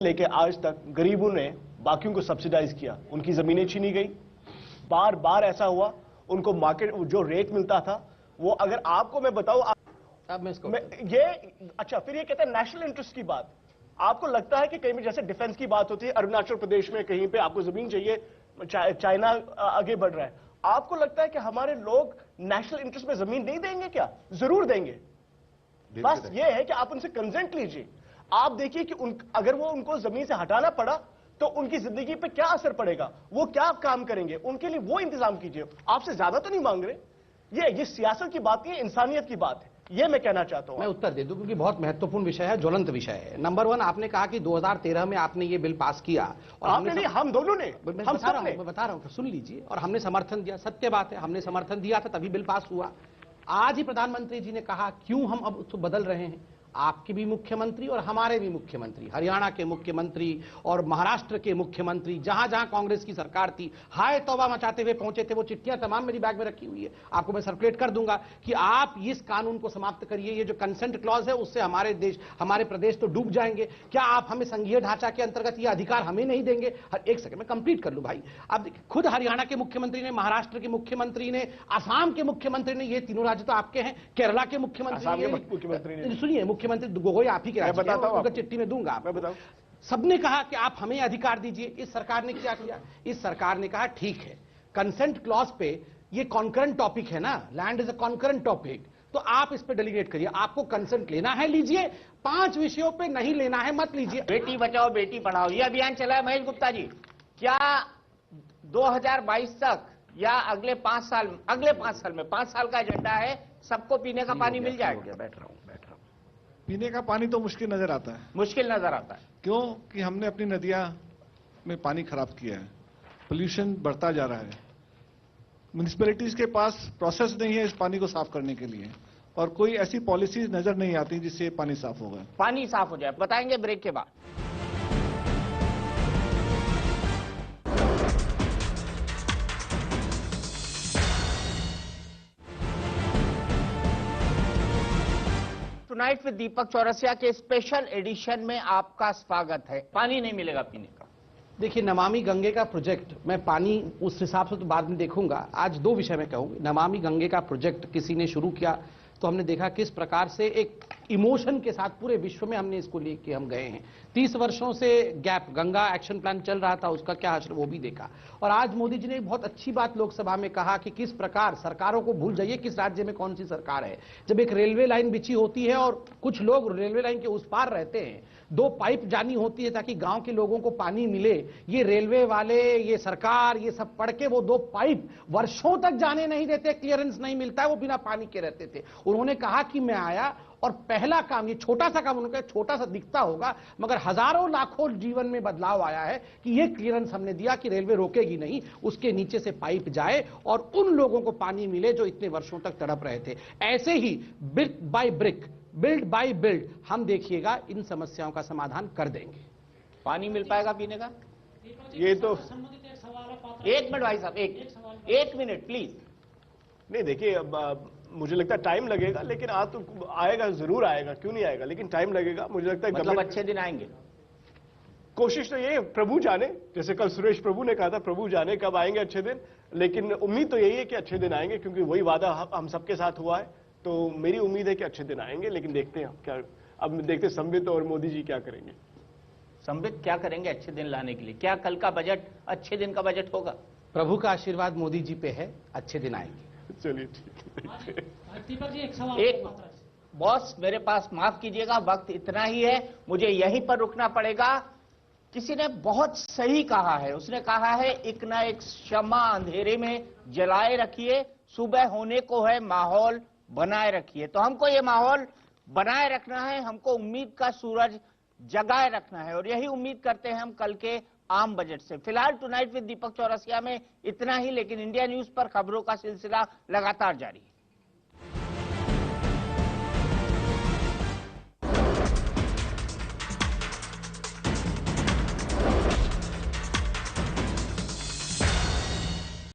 लेके आज तक गरीबों ने बाकियों को सब्सिडाइज किया, उनकी जमीनें छीनी गई। बार बार ऐसा हुआ, उनको मार्केट जो रेट मिलता था वो, अगर आपको मैं बताऊं ये अच्छा, फिर ये कहते हैं नेशनल इंटरेस्ट की बात। आपको लगता है कि कहीं भी जैसे डिफेंस की बात होती है, अरुणाचल प्रदेश में कहीं पे आपको जमीन चाहिए, चाइना आगे बढ़ रहा है, आपको लगता है कि हमारे लोग नेशनल इंटरेस्ट में जमीन नहीं देंगे क्या? जरूर देंगे। बस ये है कि आप उनसे कंसेंट लीजिए। आप देखिए कि अगर वो उनको जमीन से हटाना पड़ा तो उनकी जिंदगी पे क्या असर पड़ेगा, वो क्या काम करेंगे, उनके लिए वो इंतजाम कीजिए। आपसे ज्यादा तो नहीं मांग रहे। ये सियासत की बात नहीं है, इंसानियत की बात है। ये मैं कहना चाहता हूं। मैं उत्तर दे दूं क्योंकि बहुत महत्वपूर्ण विषय है, ज्वलंत विषय है। नंबर 1, आपने कहा कि 2013 में आपने ये बिल पास किया और आपने नहीं, हम दोनों ने, मैं बता रहा हूं, सुन लीजिए। और हमने समर्थन दिया, सत्य बात है, हमने समर्थन दिया था, तभी बिल पास हुआ। आज ही प्रधानमंत्री जी ने कहा क्यों हम अब उसको बदल रहे हैं। आपके भी मुख्यमंत्री और हमारे भी मुख्यमंत्री, हरियाणा के मुख्यमंत्री और महाराष्ट्र के मुख्यमंत्री, जहां जहां कांग्रेस की सरकार थी, हाय तौबा मचाते हुए पहुंचे थे। वो चिट्ठियां तमाम मेरी बैग में रखी हुई है, आपको मैं सर्कुलेट कर दूंगा कि आप इस कानून को समाप्त करिए। ये जो कंसेंट क्लॉज है उससे हमारे प्रदेश तो डूब जाएंगे। क्या आप हमें संघीय ढांचा के अंतर्गत ये अधिकार हमें नहीं देंगे? एक सेकंड में कंप्लीट कर लूं भाई। अब देखिए, खुद हरियाणा के मुख्यमंत्री ने, महाराष्ट्र के मुख्यमंत्री ने, असम के मुख्यमंत्री ने, ये तीनों राज्य तो आपके हैं, केरला के मुख्यमंत्री ने, सुनिए, मुख्यमंत्री गोगोई आप ही के राज्य के, उनका चिट्ठी में दूंगा। मैं बताऊं, सबने कहा कि आप हमें अधिकार दीजिए। इस सरकार ने क्या किया? इस सरकार ने कहा ठीक है, कंसेंट क्लॉज पे, ये कॉन्करेंट टॉपिक है ना, land is a concurrent topic, तो आप इस पे डेलीगेट करिए। आपको कंसेंट लेना है लीजिए, 5 विषयों पे नहीं लेना है मत लीजिए। बेटी बचाओ बेटी पढ़ाओ ये अभियान चला है महेश गुप्ता जी, क्या 2022 तक या अगले 5 साल में 5 साल का एजेंडा है, सबको पीने का पानी मिल जाएगा? बैठ रहा हूं। पीने का पानी तो मुश्किल नजर आता है। मुश्किल नजर आता है क्यों? कि हमने अपनी नदियां में पानी खराब किया है, पोल्यूशन बढ़ता जा रहा है, म्युनिसिपैलिटीज के पास प्रोसेस नहीं है इस पानी को साफ करने के लिए, और कोई ऐसी पॉलिसीज नजर नहीं आती जिससे पानी साफ होगा। पानी साफ हो जाए, बताएंगे ब्रेक के बाद। टुनाइट विद दीपक चौरसिया के स्पेशल एडिशन में आपका स्वागत है। पानी नहीं मिलेगा पीने का। देखिए, नमामि गंगे का प्रोजेक्ट, मैं पानी उस हिसाब से तो बाद में देखूंगा। आज 2 विषय में कहूंगी। नमामि गंगे का प्रोजेक्ट किसी ने शुरू किया तो हमने देखा किस प्रकार से एक इमोशन के साथ पूरे विश्व में हमने इसको लेके हम गए हैं। 30 वर्षों से गैप, गंगा एक्शन प्लान चल रहा था, उसका क्या असर वो भी देखा। और आज मोदी जी ने एक बहुत अच्छी बात लोकसभा में कहा कि किस प्रकार सरकारों को भूल जाइए किस राज्य में कौन सी सरकार है। जब एक रेलवे लाइन बिछी होती है और कुछ लोग रेलवे लाइन के उस पार रहते हैं, 2 पाइप जानी होती है ताकि गांव के लोगों को पानी मिले, ये रेलवे वाले, ये सरकार, ये सब पढ़ के वो 2 पाइप वर्षों तक जाने नहीं देते, क्लियरेंस नहीं मिलता है, वो बिना पानी के रहते थे। उन्होंने कहा कि मैं आया और पहला काम, ये छोटा सा काम, उन्होंने कहा छोटा सा दिखता होगा मगर हजारों लाखों जीवन में बदलाव आया है कि ये क्लियरेंस हमने दिया कि रेलवे रोकेगी नहीं, उसके नीचे से पाइप जाए और उन लोगों को पानी मिले जो इतने वर्षों तक तड़प रहे थे। ऐसे ही brick by brick, build by build, हम देखिएगा इन समस्याओं का समाधान कर देंगे। पानी मिल पाएगा पीने का? ये तो 1 मिनट भाई साहब, एक मिनट प्लीज। नहीं, देखिए, अब मुझे लगता है टाइम लगेगा, लेकिन आ तो आएगा, जरूर आएगा, क्यों नहीं आएगा, लेकिन टाइम लगेगा। मुझे लगता है मतलब अच्छे दिन आएंगे। कोशिश तो ये, प्रभु जाने, जैसे कल सुरेश प्रभु ने कहा था, प्रभु जाने कब आएंगे अच्छे दिन, लेकिन उम्मीद तो यही है कि अच्छे दिन आएंगे, क्योंकि वही वादा हम सबके साथ हुआ है। तो मेरी उम्मीद है कि अच्छे दिन आएंगे, लेकिन देखते हैं क्या, अब देखते हैं संबित और मोदी जी क्या करेंगे। संबित क्या करेंगे अच्छे दिन लाने के लिए? क्या कल का बजट अच्छे दिन का बजट होगा? प्रभु का आशीर्वाद मोदी जी पे है, अच्छे दिन आएंगे। चलिए ठीक है। एक बॉस, मेरे पास माफ कीजिएगा, वक्त इतना ही है, मुझे यहीं पर रुकना पड़ेगा। किसी ने बहुत सही कहा है, उसने कहा है एक ना एक शम्मा अंधेरे में जलाए रखिए, सुबह होने को है माहौल बनाए रखिए। तो हमको ये माहौल बनाए रखना है, हमको उम्मीद का सूरज जगाए रखना है, और यही उम्मीद करते हैं हम कल के आम बजट से। फिलहाल टुनाइट विद दीपक चौरसिया में इतना ही, लेकिन इंडिया न्यूज पर खबरों का सिलसिला लगातार जारी है।